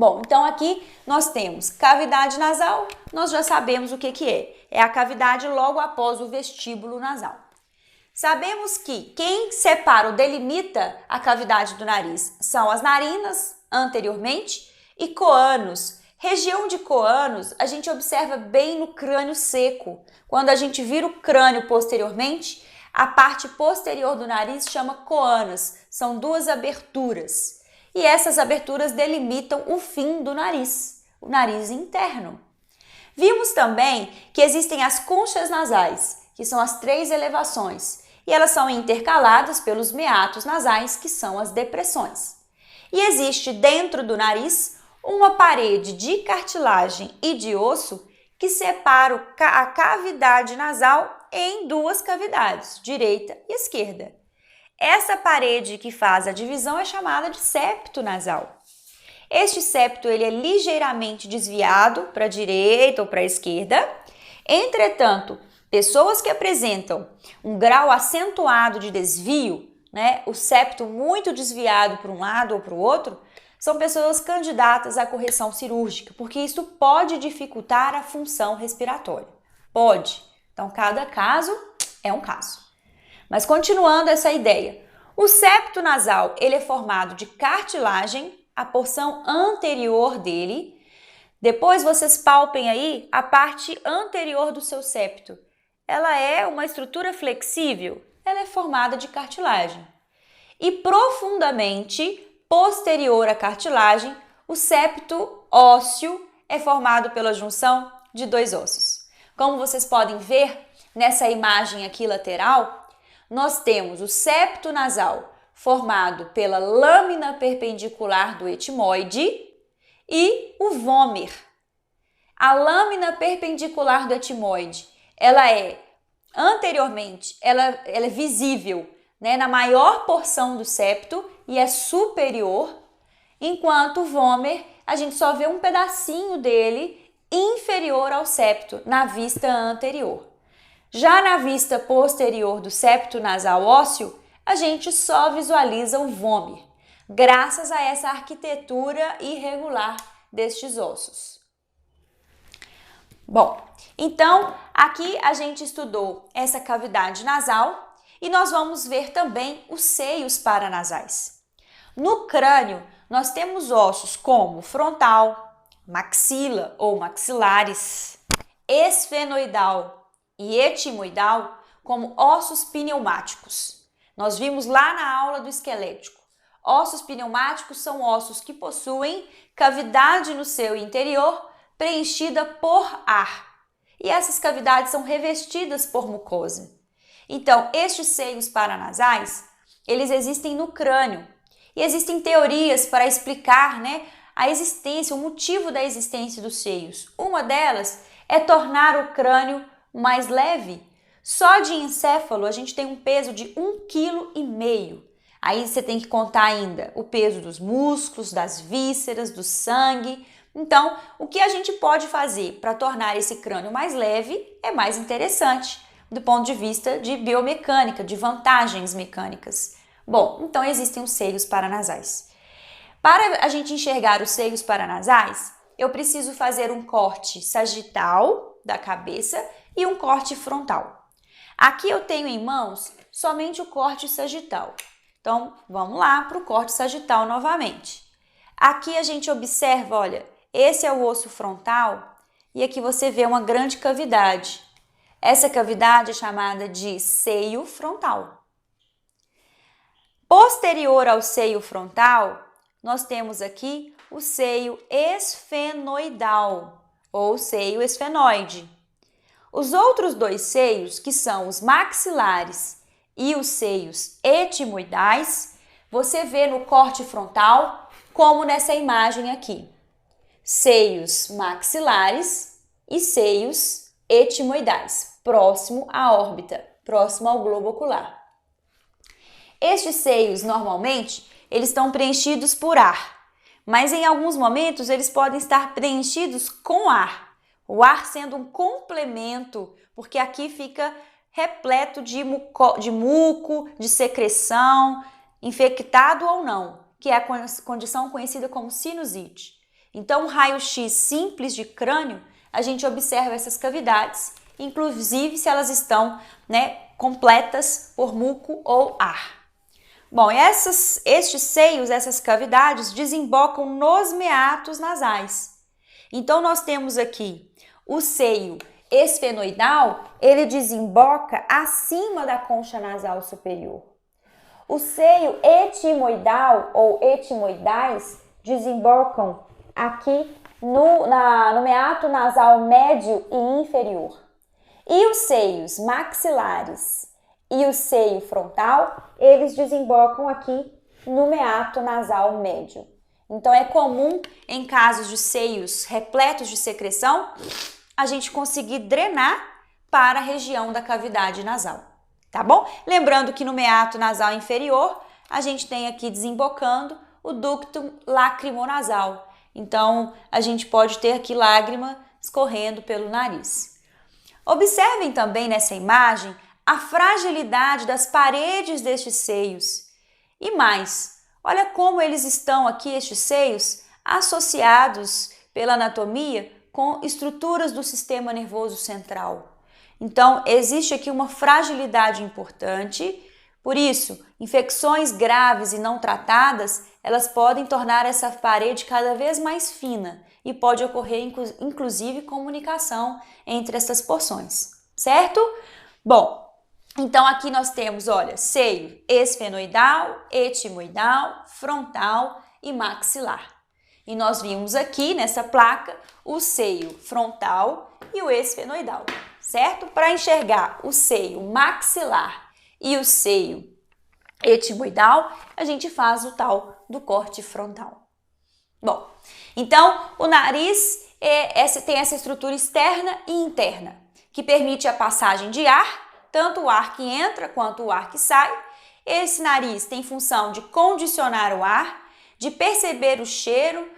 Bom, então aqui nós temos cavidade nasal, nós já sabemos o que é. É a cavidade logo após o vestíbulo nasal. Sabemos que quem separa ou delimita a cavidade do nariz são as narinas, anteriormente, e coânos. Região de coânos a gente observa bem no crânio seco. Quando a gente vira o crânio posteriormente, a parte posterior do nariz chama coânos, são duas aberturas. E essas aberturas delimitam o fim do nariz, o nariz interno. Vimos também que existem as conchas nasais, que são as 3 elevações, e elas são intercaladas pelos meatos nasais, que são as depressões. E existe dentro do nariz uma parede de cartilagem e de osso que separa a cavidade nasal em 2 cavidades, direita e esquerda. Essa parede que faz a divisão é chamada de septo nasal. Este septo ele é ligeiramente desviado para a direita ou para a esquerda. Entretanto, pessoas que apresentam um grau acentuado de desvio, o septo muito desviado para um lado ou para o outro, são pessoas candidatas à correção cirúrgica, porque isso pode dificultar a função respiratória. Pode. Então, cada caso é um caso. Mas continuando essa ideia, o septo nasal ele é formado de cartilagem, a porção anterior dele. Depois vocês palpem aí a parte anterior do seu septo. Ela é uma estrutura flexível, ela é formada de cartilagem. E profundamente posterior à cartilagem, o septo ósseo é formado pela junção de 2 ossos. Como vocês podem ver nessa imagem aqui lateral, nós temos o septo nasal formado pela lâmina perpendicular do etimoide e o vômer. A lâmina perpendicular do etimoide, ela é anteriormente, ela é visível, na maior porção do septo e é superior, enquanto o vômer, a gente só vê um pedacinho dele inferior ao septo, na vista anterior. Já na vista posterior do septo nasal ósseo, a gente só visualiza o vômer, graças a essa arquitetura irregular destes ossos. Bom, então aqui a gente estudou essa cavidade nasal e nós vamos ver também os seios paranasais. No crânio, nós temos ossos como frontal, maxila ou maxilares, esfenoidal e etimoidal como ossos pneumáticos. Nós vimos lá na aula do esquelético. Ossos pneumáticos são ossos que possuem cavidade no seu interior preenchida por ar. E essas cavidades são revestidas por mucosa. Então, estes seios paranasais, eles existem no crânio. E existem teorias para explicar, a existência, o motivo da existência dos seios. Uma delas é tornar o crânio mais leve. Só de encéfalo a gente tem um peso de 1,5 kg. Aí você tem que contar ainda o peso dos músculos, das vísceras, do sangue. Então, o que a gente pode fazer para tornar esse crânio mais leve é mais interessante do ponto de vista de biomecânica, de vantagens mecânicas. Bom, então existem os seios paranasais. Para a gente enxergar os seios paranasais, eu preciso fazer um corte sagital da cabeça e um corte frontal. Aqui eu tenho em mãos somente o corte sagital. Então, vamos lá para o corte sagital novamente. Aqui a gente observa, olha, esse é o osso frontal e aqui você vê uma grande cavidade. Essa cavidade é chamada de seio frontal. Posterior ao seio frontal, nós temos aqui o seio esfenoidal ou seio esfenoide. Os outros 2 seios, que são os maxilares e os seios etimoidais, você vê no corte frontal, como nessa imagem aqui. Seios maxilares e seios etimoidais, próximo à órbita, próximo ao globo ocular. Estes seios, normalmente, eles estão preenchidos por ar, mas em alguns momentos eles podem estar preenchidos com ar. O ar sendo um complemento, porque aqui fica repleto de muco, de secreção, infectado ou não, que é a condição conhecida como sinusite. Então, um raio-x simples de crânio, a gente observa essas cavidades, inclusive se elas estão, completas por muco ou ar. Bom, estes seios, essas cavidades, desembocam nos meatos nasais. Então, nós temos aqui o seio esfenoidal, ele desemboca acima da concha nasal superior. O seio etimoidal ou etimoidais desembocam aqui no meato nasal médio e inferior. E os seios maxilares e o seio frontal, eles desembocam aqui no meato nasal médio. Então, é comum, em casos de seios repletos de secreção, a gente conseguir drenar para a região da cavidade nasal, tá bom? Lembrando que no meato nasal inferior, a gente tem aqui desembocando o ducto lacrimonasal. Então, a gente pode ter aqui lágrima escorrendo pelo nariz. Observem também nessa imagem a fragilidade das paredes destes seios. E mais, olha como eles estão aqui, estes seios, associados pela anatomia com estruturas do sistema nervoso central. Então, existe aqui uma fragilidade importante. Por isso, infecções graves e não tratadas, elas podem tornar essa parede cada vez mais fina e pode ocorrer, inclusive, comunicação entre essas porções, certo? Bom, então aqui nós temos, olha, seio esfenoidal, etimoidal, frontal e maxilar. E nós vimos aqui nessa placa o seio frontal e o esfenoidal, certo? Para enxergar o seio maxilar e o seio etimoidal, a gente faz o tal do corte frontal. Bom, então o nariz tem essa estrutura externa e interna, que permite a passagem de ar, tanto o ar que entra quanto o ar que sai. Esse nariz tem função de condicionar o ar, de perceber o cheiro,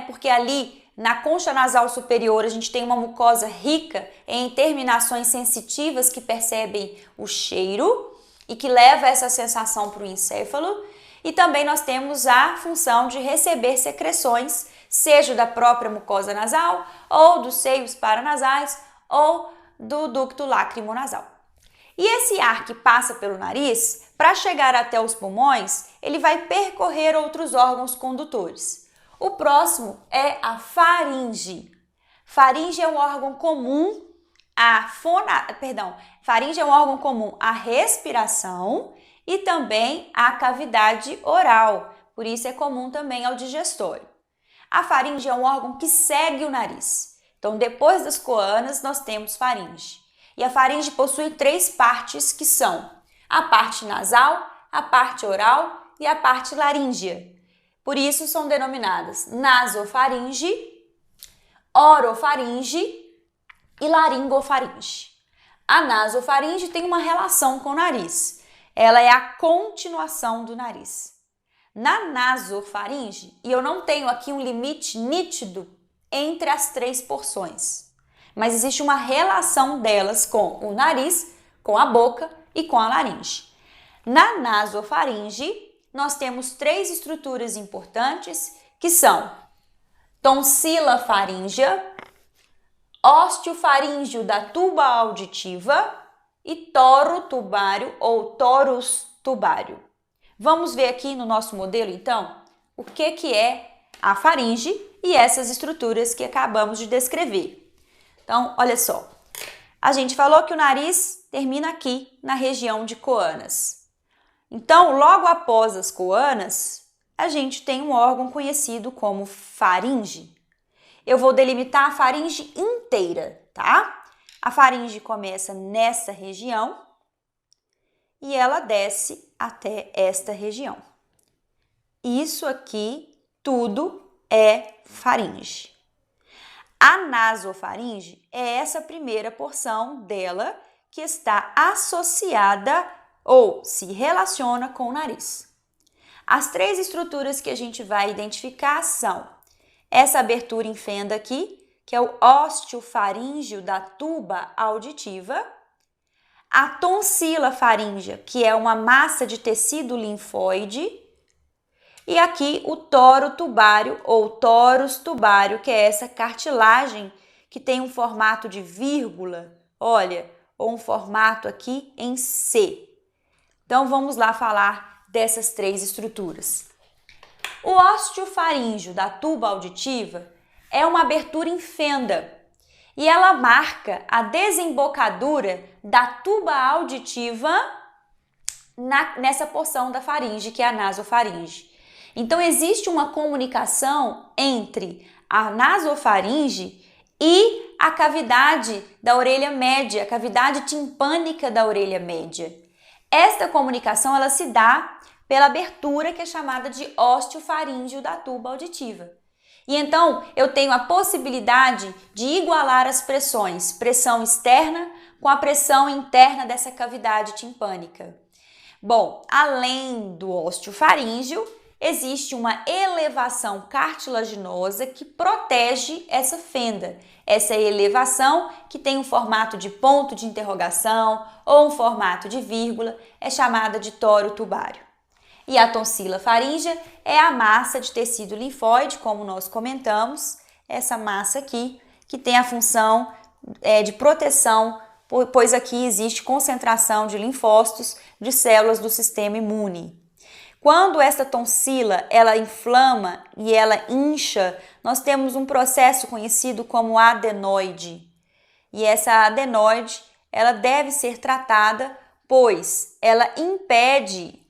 porque ali na concha nasal superior a gente tem uma mucosa rica em terminações sensitivas que percebem o cheiro e que leva essa sensação para o encéfalo. E também nós temos a função de receber secreções, seja da própria mucosa nasal, ou dos seios paranasais, ou do ducto lacrimonasal. E esse ar que passa pelo nariz, para chegar até os pulmões, ele vai percorrer outros órgãos condutores. O próximo é a faringe. Faringe é um órgão comum faringe é um órgão comum à respiração e também à cavidade oral, por isso é comum também ao digestório. A faringe é um órgão que segue o nariz. Então, depois das coanas, nós temos faringe. E a faringe possui 3 partes que são a parte nasal, a parte oral e a parte laríngea. Por isso são denominadas nasofaringe, orofaringe e laringofaringe. A nasofaringe tem uma relação com o nariz. Ela é a continuação do nariz. Na nasofaringe, e eu não tenho aqui um limite nítido entre as 3 porções, mas existe uma relação delas com o nariz, com a boca e com a laringe. Na nasofaringe, nós temos 3 estruturas importantes que são tonsila faríngea, osteofaríngeo da tuba auditiva e toro tubário ou torus tubário. Vamos ver aqui no nosso modelo, então, o que é a faringe e essas estruturas que acabamos de descrever. Então, olha só, a gente falou que o nariz termina aqui na região de coanas. Então, logo após as coanas, a gente tem um órgão conhecido como faringe. Eu vou delimitar a faringe inteira, tá? A faringe começa nessa região e ela desce até esta região. Isso aqui tudo é faringe. A nasofaringe é essa primeira porção dela que está associada ou se relaciona com o nariz. As 3 estruturas que a gente vai identificar são essa abertura em fenda aqui, que é o osteofaríngeo da tuba auditiva, a tonsila faríngea, que é uma massa de tecido linfóide, E aqui o toro tubário ou torus tubário, que é essa cartilagem que tem um formato de vírgula, olha, ou um formato aqui em C. Então vamos lá falar dessas três estruturas. O osteofaríngeo da tuba auditiva é uma abertura em fenda e ela marca a desembocadura da tuba auditiva nessa porção da faringe, que é a nasofaringe. Então, existe uma comunicação entre a nasofaringe e a cavidade da orelha média, a cavidade timpânica da orelha média. Esta comunicação ela se dá pela abertura que é chamada de osteofaríngeo da tuba auditiva. E então, eu tenho a possibilidade de igualar as pressões, pressão externa com a pressão interna dessa cavidade timpânica. Bom, além do osteofaríngeo, existe uma elevação cartilaginosa que protege essa fenda. Essa elevação, que tem um formato de ponto de interrogação ou um formato de vírgula, é chamada de toro tubário. E a tonsila faríngea é a massa de tecido linfóide, como nós comentamos, essa massa aqui, que tem a função de proteção, pois aqui existe concentração de linfócitos de células do sistema imune. Quando essa tonsila ela inflama e ela incha, nós temos um processo conhecido como adenoide. E essa adenoide ela deve ser tratada, pois ela impede,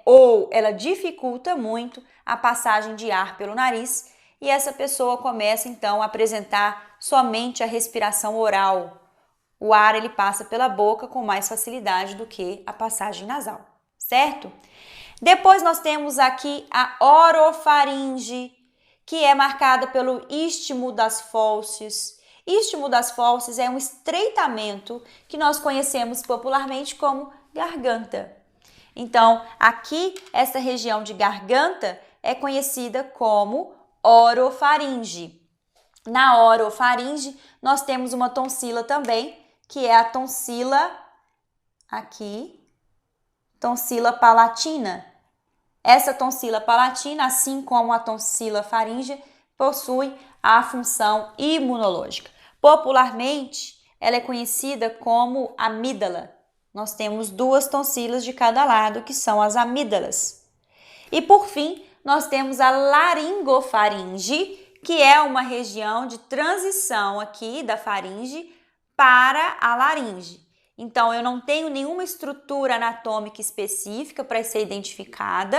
ou ela dificulta muito a passagem de ar pelo nariz e essa pessoa começa então a apresentar somente a respiração oral. O ar ele passa pela boca com mais facilidade do que a passagem nasal, certo? Depois nós temos aqui a orofaringe, que é marcada pelo istmo das fauces. Istmo das fauces é um estreitamento que nós conhecemos popularmente como garganta. Então, aqui, essa região de garganta é conhecida como orofaringe. Na orofaringe, nós temos uma tonsila também, que é a tonsila aqui, tonsila palatina. Essa tonsila palatina, assim como a tonsila faríngea, possui a função imunológica. Popularmente, ela é conhecida como amígdala. Nós temos duas tonsilas de cada lado, que são as amígdalas. E por fim, nós temos a laringofaringe, que é uma região de transição aqui da faringe para a laringe. Então, eu não tenho nenhuma estrutura anatômica específica para ser identificada.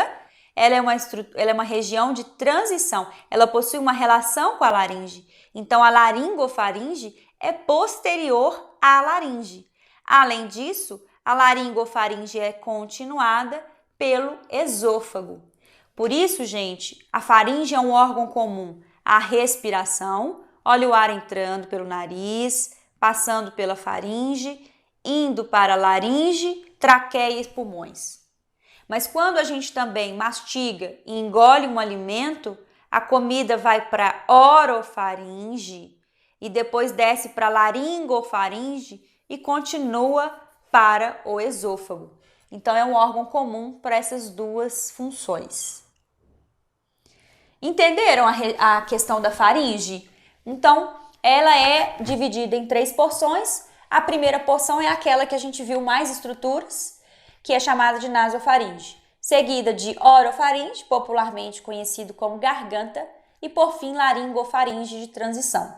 Ela é uma região de transição. Ela possui uma relação com a laringe. Então, a laringofaringe é posterior à laringe. Além disso, a laringofaringe é continuada pelo esôfago. Por isso, gente, a faringe é um órgão comum à respiração. Olha o ar entrando pelo nariz, passando pela faringe, indo para a laringe, traqueia e pulmões. Mas quando a gente também mastiga e engole um alimento, a comida vai para a orofaringe e depois desce para a laringofaringe e continua para o esôfago. Então, é um órgão comum para essas duas funções. Entenderam a questão da faringe? Então, ela é dividida em 3 porções. A primeira porção é aquela que a gente viu mais estruturas, que é chamada de nasofaringe, seguida de orofaringe, popularmente conhecido como garganta, e por fim laringofaringe de transição.